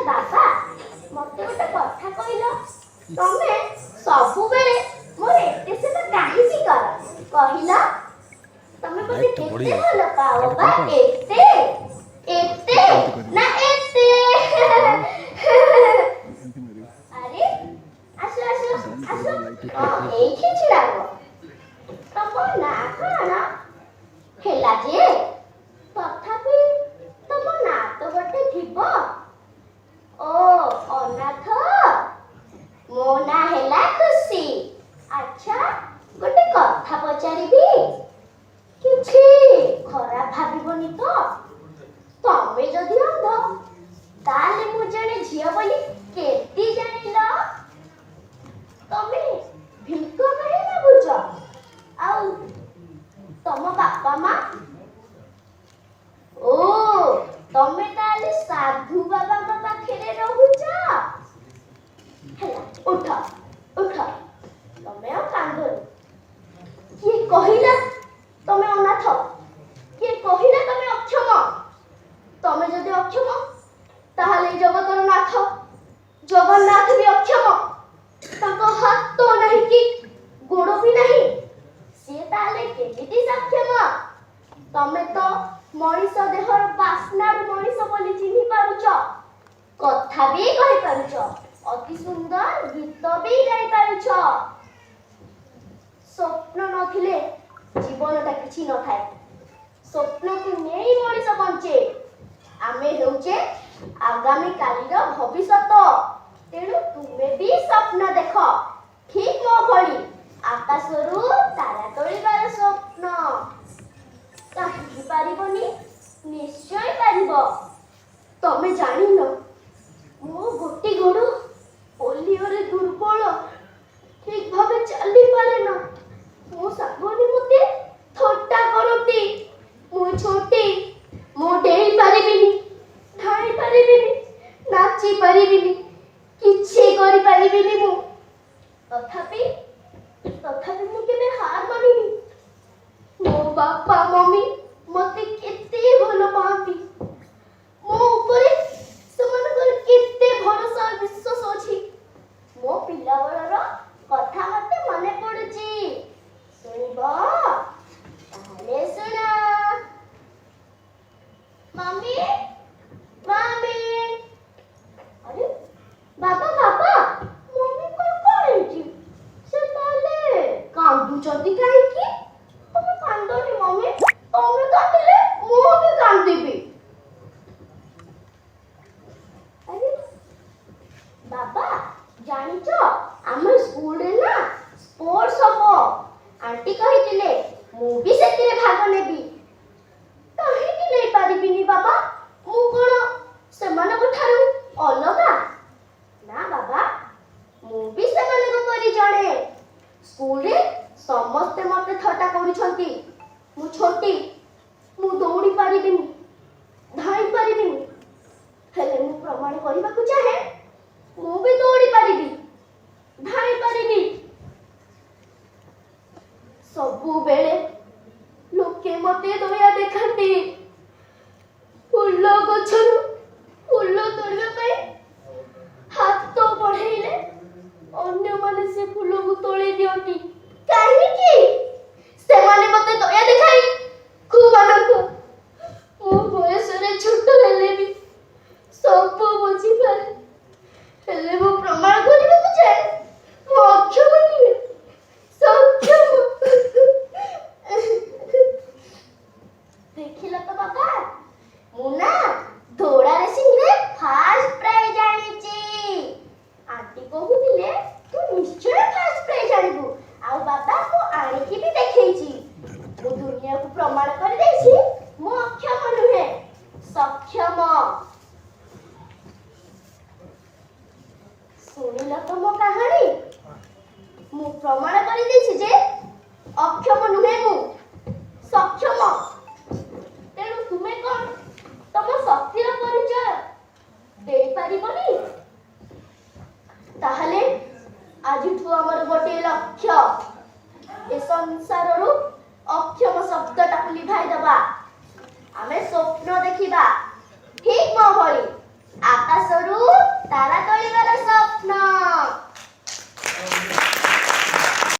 बाबा मते गोटे कथा कहलो तमे सबु बेले मोर एते से काहींची कर कहिला तमे मते केते भल पाओ बा एते एते ना एते अरे आसो आसो आसो एई खिचड़ा को तम ना खाना हेला जे तथापि तम ना तो गोटे थिबो ओ अनाथ मो ना हेला खुशी अच्छा गोटे कथा पचारिबी किछि खराब भाबिबनी तो तमे जदि अंध ताले मु जने झियो बोली केती जानिल तमे भिक काहे मागुच आउ तम बापा मा ओ तमे ताले साधु बाबा का पाखरे रहुच हेला उठ उठ तमे आ कांदो की कहिला तमे अनाथ की कहिला तमे अक्षम तमे जदि अक्षम ताहले जगतर नाथ जगन्नाथ भी अक्षम ताको हाथ तो नहीं कि गोड़ भी नहीं से ताहले केमिति सक्षम तमे तो मनीष देहर बासना मनीष बोली चिन्हि पारुच कथा भी कहि पारुच अति सुंदर गीत भी गाई पारुच स्वप्न नथिले जीवनटा किछि न थाए स्वप्न को नेई मनीष बंचे आमे हेउचे आगामी कालीर भविष्यत तेणु तुमे भी स्वप्न देख ठीक मो भली आकाशरू तारा तोलिबार स्वप्न काहि पारिबनी निश्चय पारिबो तमे जानिन मो गोटी गोड़ पोलियोरे दुर्बल ठीक भाबे चली पारे ना मो सागोनी मते थट्टा करती मो छोटी मो डेई पारिबिनी ठाई पारिबिनी नाची पारिबिनी किछि करि पारिबिनी मो तथापि मु केबे हार मानिनी मो बापा मम्मी मते केते भल पाती मो ऊपर सेमानकर केते भरोसा विश्वास अछि मो पिला बळर कथा मते मने पडुची सुनिबो ताले सुना मम्मी मम्मी अरे बाबा बाबा मम्मी को करेची से ताले कांदू चंदी काहे की तमे कांदोनी मम्मी तमे कांदिले मो भी कांदिबी अरे बाबा जानिचो हम स्कूल रे ना स्पोर्ट्स हबो आंटी कहितिले मु भी सेतिरे भाग नेबी काहे कि नै पारिबिनी बाबा मु कोन सेमान को थारु अलगा ना बाबा मु भी सेमान को परि जाने स्कूल रे समस्त मते थटा करूछंती मु छोटी मु दौड़ी पारिबिनी धाई पारिबिनी हेले मु प्रमाण करिबा को चाहे मु भी दौड़ी पारिबी धाई पारिबी सबु बेले लोके मते दया देखंती फूल गछरु फूल तोड़िबा पई हाथ तो बढ़ेइले अन्य माने से फूल को तोड़ी दियंती काहे की से माने मते दया देखाई खूब आनंद मो बयस रे छोट हेले भी सब बुझी पारे हेले मो प्रमाण करिबा को चाहे मो अक्षम नहीं सक्षम देखिला तो बाबा मुना दौड़ा रेसिंग रे फर्स्ट प्राइज आनिची आंटी कहूतिले तू निश्चय फर्स्ट प्राइज आनिबू आ बाबा को आनिकी भी देखैची मो दुनिया को प्रमाण कर देछि मो अक्षम नुहे सक्षम सुनिला तो मो कहानी मु प्रमाण कर देछि जे अक्षम नुहे मु सक्षम तेणु तुमे कोन तम शक्तिर परिचय दे पारिबनी ताहले आजिठु हमर गोटे लक्ष्य ए संसार अक्षम शब्दटा लिभाई दबा आमे स्वप्न देखिबा